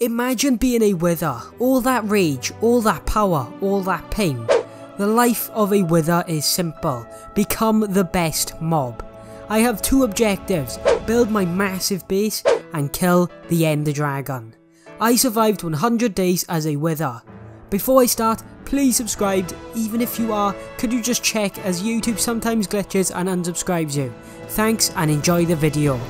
Imagine being a wither, all that rage, all that power, all that pain. The life of a wither is simple, become the best mob. I have two objectives, build my massive base and kill the Ender Dragon. I survived 100 days as a wither. Before I start, please subscribe. Even if you are, could you just check as YouTube sometimes glitches and unsubscribes you. Thanks and enjoy the video.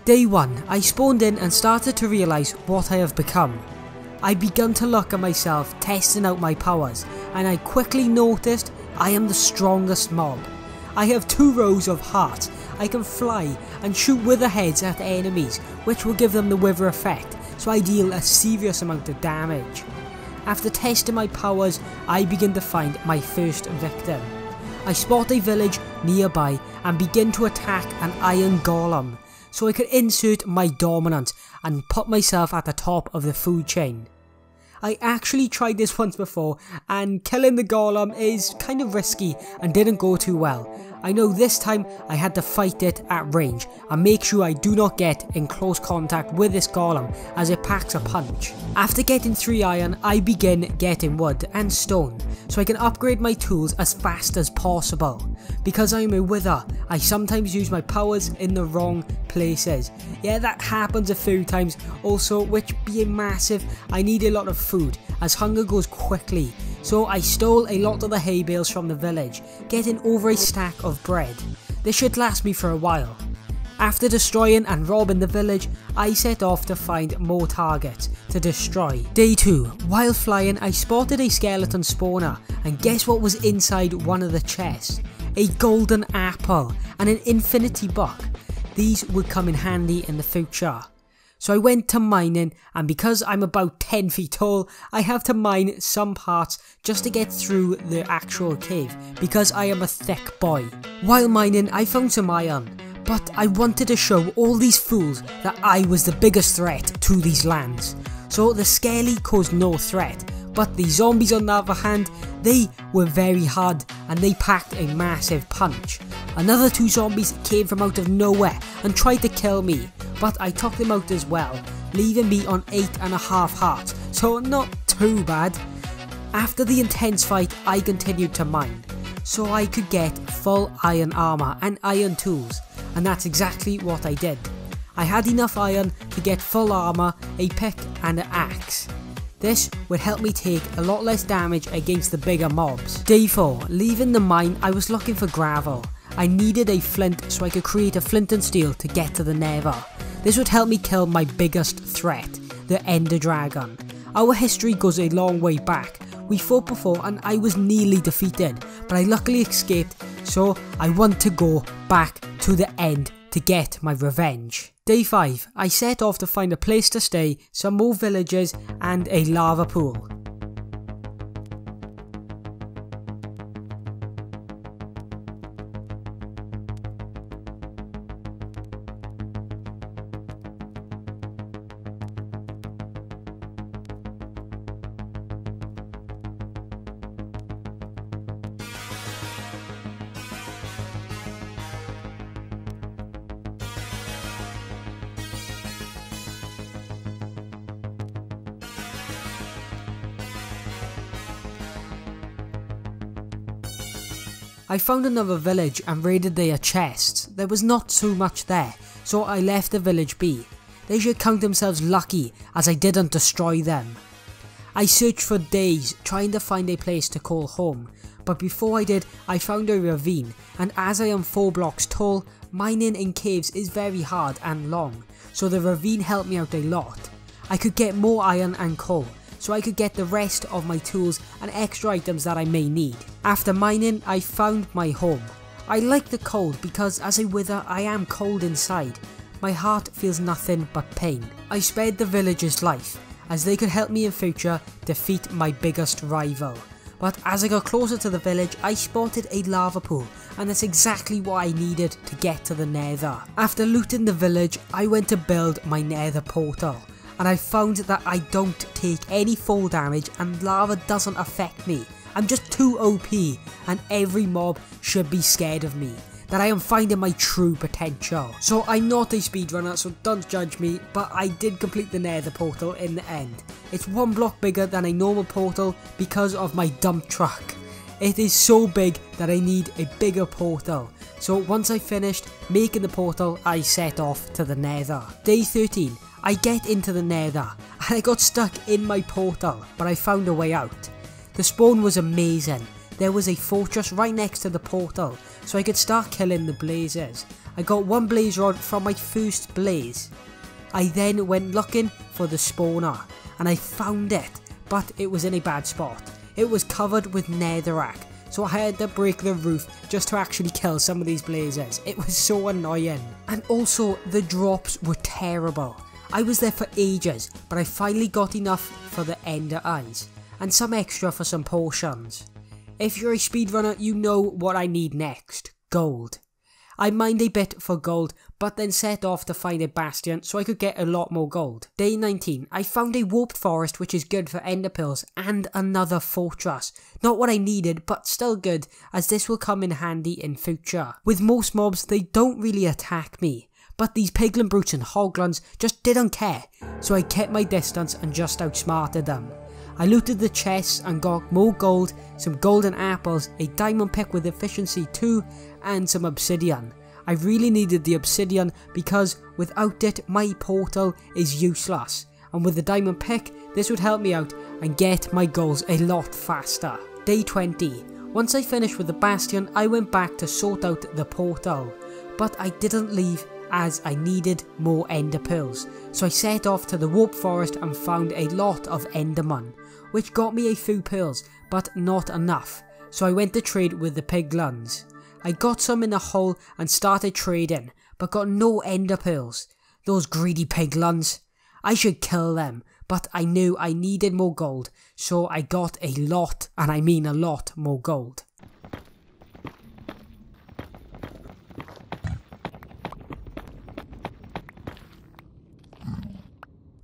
Day 1, I spawned in and started to realise what I have become. I began to look at myself, testing out my powers, and I quickly noticed I am the strongest mob. I have 2 rows of hearts, I can fly and shoot wither heads at enemies, which will give them the wither effect, so I deal a serious amount of damage. After testing my powers, I begin to find my first victim. I spot a village nearby and begin to attack an iron golem, so I could insert my dominance and put myself at the top of the food chain. I actually tried this once before and killing the golem is kind of risky and didn't go too well. I know this time I had to fight it at range and make sure I do not get in close contact with this golem as it packs a punch. After getting 3 iron, I begin getting wood and stone so I can upgrade my tools as fast as possible. Because I am a wither, I sometimes use my powers in the wrong places. Yeah, that happens a few times also, which being massive, I need a lot of food as hunger goes quickly. So I stole a lot of the hay bales from the village, getting over a stack of bread. This should last me for a while. After destroying and robbing the village, I set off to find more targets to destroy. Day 2, while flying I spotted a skeleton spawner, and guess what was inside one of the chests? A golden apple and an infinity book. These would come in handy in the future. So I went to mining, and because I'm about 10 feet tall, I have to mine some parts just to get through the actual cave because I am a thick boy. While mining I found some iron, but I wanted to show all these fools that I was the biggest threat to these lands. So the skelly caused no threat, but the zombies on the other hand, they were very hard and they packed a massive punch. Another 2 zombies came from out of nowhere and tried to kill me, but I took them out as well, leaving me on 8.5 hearts, so not too bad. After the intense fight I continued to mine, so I could get full iron armour and iron tools, and that's exactly what I did. I had enough iron to get full armour, a pick and an axe. This would help me take a lot less damage against the bigger mobs. Day 4, leaving the mine I was looking for gravel. I needed a flint so I could create a flint and steel to get to the nether. This would help me kill my biggest threat, the Ender Dragon. Our history goes a long way back. We fought before and I was nearly defeated, but I luckily escaped, so I want to go back to the end to get my revenge. Day 5, I set off to find a place to stay, some more villagers and a lava pool. I found another village and raided their chests. There was not too much there, so I left the village be. They should count themselves lucky as I didn't destroy them. I searched for days trying to find a place to call home, but before I did I found a ravine, and as I am 4 blocks tall, mining in caves is very hard and long, so the ravine helped me out a lot. I could get more iron and coal, so I could get the rest of my tools and extra items that I may need. After mining, I found my home. I like the cold because as a wither I am cold inside. My heart feels nothing but pain. I spared the villagers' life, as they could help me in future defeat my biggest rival. But as I got closer to the village, I spotted a lava pool, and that's exactly what I needed to get to the nether. After looting the village, I went to build my nether portal, and I found that I don't take any fall damage and lava doesn't affect me. I'm just too OP and every mob should be scared of me. that I am finding my true potential. So I'm not a speedrunner, so don't judge me, but I did complete the nether portal in the end. It's 1 block bigger than a normal portal because of my dump truck. It is so big that I need a bigger portal. So once I finished making the portal, I set off to the nether. Day 13, I get into the nether and I got stuck in my portal, but I found a way out. The spawn was amazing. There was a fortress right next to the portal, so I could start killing the blazes. I got 1 blaze rod from my first blaze. I then went looking for the spawner and I found it, but it was in a bad spot. It was covered with netherrack, so I had to break the roof just to actually kill some of these blazes. It was so annoying. And also the drops were terrible. I was there for ages, but I finally got enough for the ender eyes and some extra for some potions. If you're a speedrunner, you know what I need next. Gold. I mined a bit for gold, but then set off to find a bastion so I could get a lot more gold. Day 19, I found a warped forest which is good for ender pearls and another fortress. Not what I needed, but still good, as this will come in handy in future. With most mobs, they don't really attack me, but these piglin brutes and hoglins just didn't care, so I kept my distance and just outsmarted them. I looted the chests and got more gold, some golden apples, a diamond pick with efficiency 2 and some obsidian. I really needed the obsidian because without it my portal is useless, and with the diamond pick this would help me out and get my goals a lot faster. Day 20. Once I finished with the bastion, I went back to sort out the portal, but I didn't leave as I needed more ender pearls, so I set off to the warp forest and found a lot of enderman, which got me a few pearls, but not enough, so I went to trade with the piglins. I got some in a hole and started trading, but got no ender pearls. Those greedy piglins. I should kill them, but I knew I needed more gold, so I got a lot, and I mean a lot, more gold.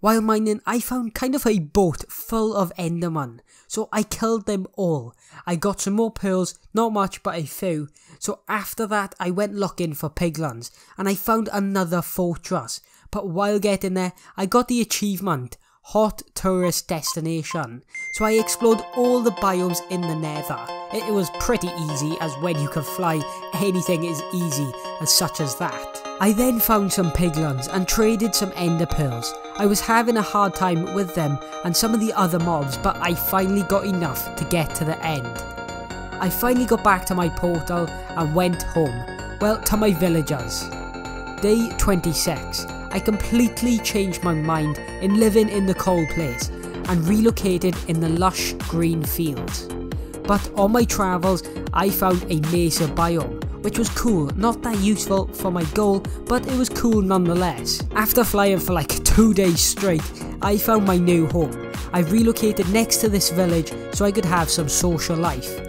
While mining, I found kind of a boat full of endermen, so I killed them all. I got some more pearls, not much but a few, so after that I went looking for piglins, and I found another fortress, but while getting there I got the achievement, Hot Tourist Destination, so I explored all the biomes in the nether. It was pretty easy, as when you can fly, anything is easy as such as that. I then found some piglins and traded some ender pearls. I was having a hard time with them and some of the other mobs, but I finally got enough to get to the end. I finally got back to my portal and went home, well, to my villagers. Day 26. I completely changed my mind in living in the cold place and relocated in the lush green fields. But on my travels I found a mesa biome, which was cool, not that useful for my goal, but it was cool nonetheless. After flying for like 2 days straight, I found my new home. I relocated next to this village so I could have some social life.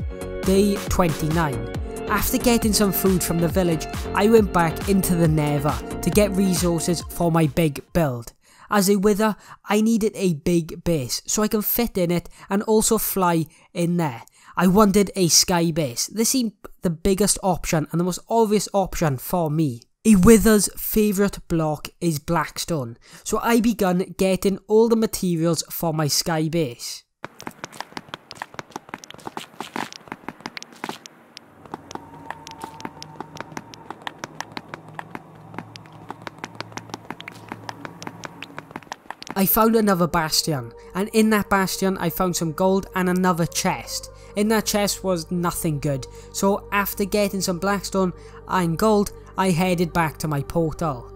Day 29. After getting some food from the village, I went back into the nether to get resources for my big build. As a wither, I needed a big base so I can fit in it and also fly in there. I wanted a sky base. This seemed the biggest option and the most obvious option for me. A wither's favourite block is blackstone, so I began getting all the materials for my sky base. I found another bastion, and in that bastion I found some gold and another chest. In that chest was nothing good, so after getting some blackstone and gold, I headed back to my portal.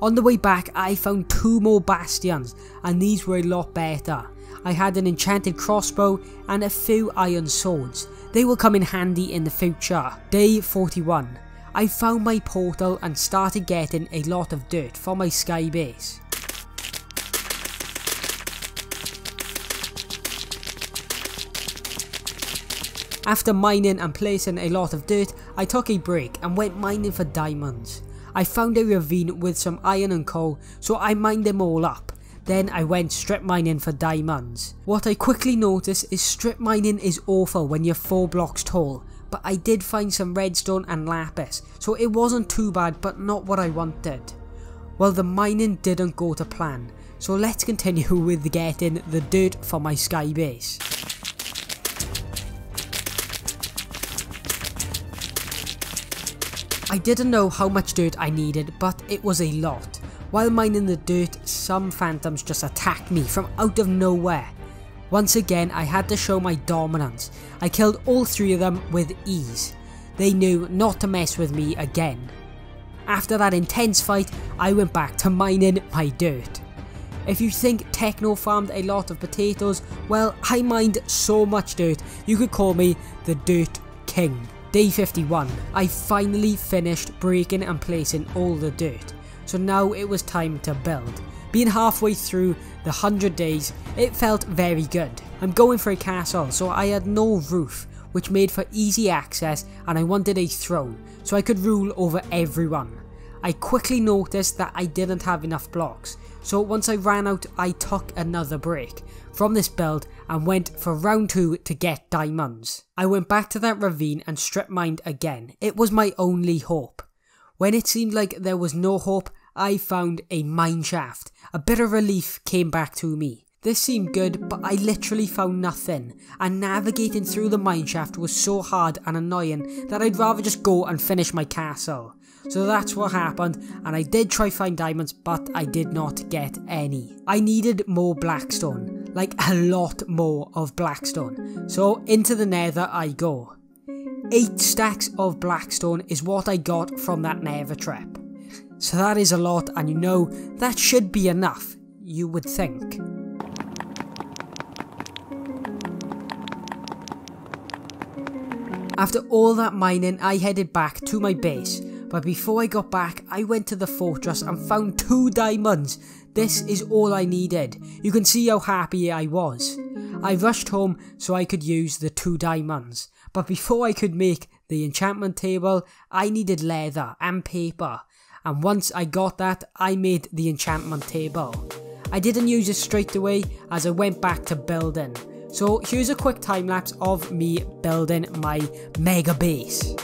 On the way back I found 2 more bastions, and these were a lot better. I had an enchanted crossbow and a few iron swords. They will come in handy in the future. Day 41. I found my portal and started getting a lot of dirt for my sky base. After mining and placing a lot of dirt, I took a break and went mining for diamonds. I found a ravine with some iron and coal, so I mined them all up. Then I went strip mining for diamonds. What I quickly noticed is strip mining is awful when you're 4 blocks tall, but I did find some redstone and lapis, so it wasn't too bad, but not what I wanted. Well, the mining didn't go to plan, so let's continue with getting the dirt for my sky base. I didn't know how much dirt I needed, but it was a lot. While mining the dirt, some phantoms just attacked me from out of nowhere. Once again, I had to show my dominance. I killed all 3 of them with ease. They knew not to mess with me again. After that intense fight, I went back to mining my dirt. If you think Techno farmed a lot of potatoes, well, I mined so much dirt, you could call me the Dirt King. Day 51, I finally finished breaking and placing all the dirt, so now it was time to build. Being halfway through the 100 days, it felt very good. I'm going for a castle, so I had no roof, which made for easy access, and I wanted a throne, so I could rule over everyone. I quickly noticed that I didn't have enough blocks, so once I ran out, I took another break from this build and went for round 2 to get diamonds. I went back to that ravine and strip mined again. It was my only hope. When it seemed like there was no hope, I found a mine shaft. A bit of relief came back to me. This seemed good, but I literally found nothing, and navigating through the mine shaft was so hard and annoying that I'd rather just go and finish my castle. So that's what happened, and I did try find diamonds, but I did not get any. I needed more blackstone, like a lot more of blackstone, so into the nether I go. 8 stacks of blackstone is what I got from that nether trip. So that is a lot, and you know, that should be enough, you would think. After all that mining, I headed back to my base, but before I got back, I went to the fortress and found 2 diamonds. This is all I needed. You can see how happy I was. I rushed home so I could use the 2 diamonds, but before I could make the enchantment table, I needed leather and paper, and once I got that, I made the enchantment table. I didn't use it straight away as I went back to building. So here's a quick time lapse of me building my mega base.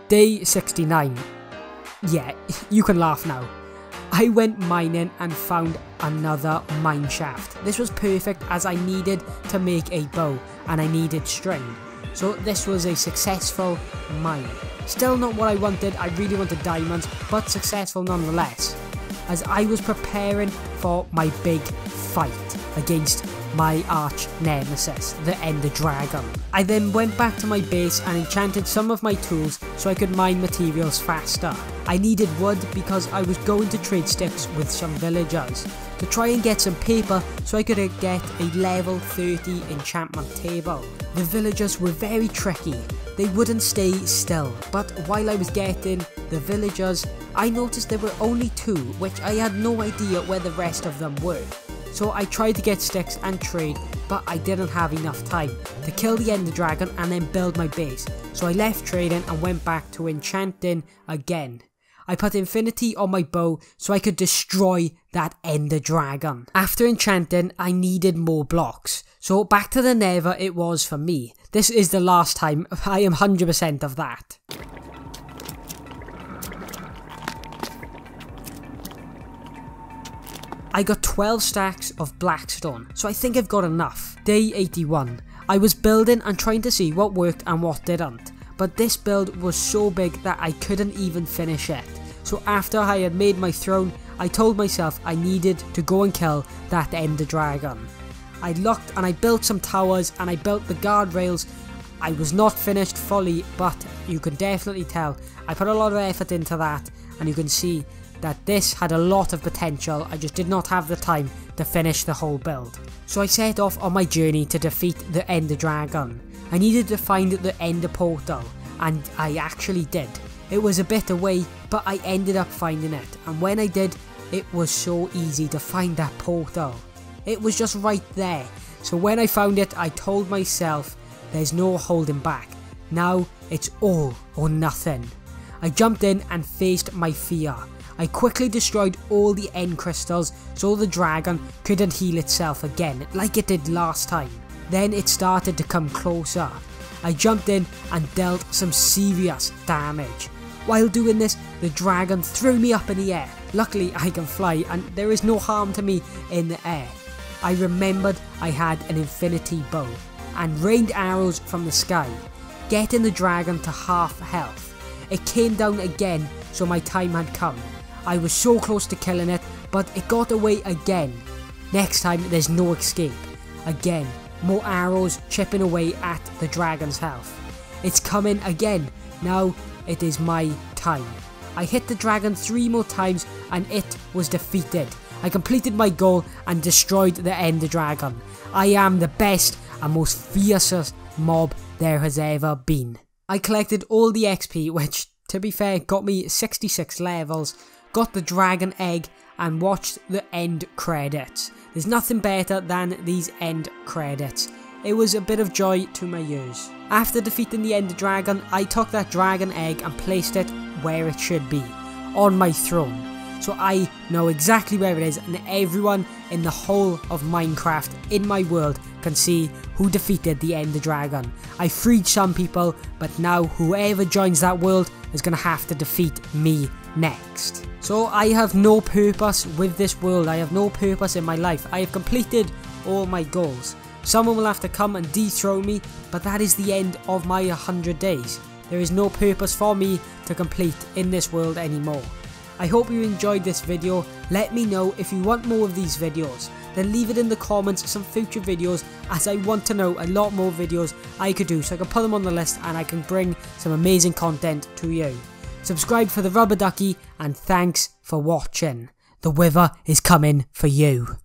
Day 69. Yeah, you can laugh now. I went mining and found another mine shaft. This was perfect as I needed to make a bow and I needed string. So this was a successful mine. Still not what I wanted, I really wanted diamonds, but successful nonetheless. As I was preparing for my big fight against my arch nemesis, the Ender Dragon. I then went back to my base and enchanted some of my tools so I could mine materials faster. I needed wood because I was going to trade sticks with some villagers to try and get some paper so I could get a level 30 enchantment table. The villagers were very tricky. They wouldn't stay still, but while I was getting the villagers, I noticed there were only 2, which I had no idea where the rest of them were. So I tried to get sticks and trade, but I didn't have enough time to kill the Ender Dragon and then build my base. So I left trading and went back to enchanting again. I put infinity on my bow so I could destroy that Ender Dragon. After enchanting, I needed more blocks. So back to the nether it was for me. This is the last time, I am 100% of that. I got 12 stacks of blackstone, so I think I've got enough. Day 81. I was building and trying to see what worked and what didn't, but this build was so big that I couldn't even finish it. So after I had made my throne, I told myself I needed to go and kill that Ender Dragon. I looked and I built some towers and I built the guardrails. I was not finished fully, but you can definitely tell I put a lot of effort into that, and you can see that this had a lot of potential, I just did not have the time to finish the whole build. So I set off on my journey to defeat the Ender Dragon. I needed to find the Ender Portal, and I actually did. It was a bit away, but I ended up finding it, and when I did, it was so easy to find that portal. It was just right there, so when I found it, I told myself, there's no holding back. Now it's all or nothing. I jumped in and faced my fear. I quickly destroyed all the end crystals so the dragon couldn't heal itself again like it did last time. Then it started to come closer. I jumped in and dealt some serious damage. While doing this, the dragon threw me up in the air. Luckily I can fly and there is no harm to me in the air. I remembered I had an infinity bow and rained arrows from the sky, getting the dragon to half health. It came down again, so my time had come. I was so close to killing it, but it got away again. Next time there's no escape. Again, more arrows chipping away at the dragon's health. It's coming again. Now it is my time. I hit the dragon 3 more times and it was defeated. I completed my goal and destroyed the Ender Dragon. I am the best and most fiercest mob there has ever been. I collected all the XP, which to be fair got me 66 levels, got the dragon egg and watched the end credits. There's nothing better than these end credits. It was a bit of joy to my ears. After defeating the Ender Dragon, I took that dragon egg and placed it where it should be, on my throne. So I know exactly where it is and everyone in the whole of Minecraft in my world can see who defeated the Ender Dragon. I freed some people, but now whoever joins that world is going to have to defeat me next. So I have no purpose with this world, I have no purpose in my life. I have completed all my goals. Someone will have to come and dethrone me, but that is the end of my 100 days. There is no purpose for me to complete in this world anymore. I hope you enjoyed this video. Let me know if you want more of these videos. Then leave it in the comments some future videos, as I want to know a lot more videos I could do so I can put them on the list and I can bring some amazing content to you. Subscribe for the rubber ducky and thanks for watching. The Wither is coming for you.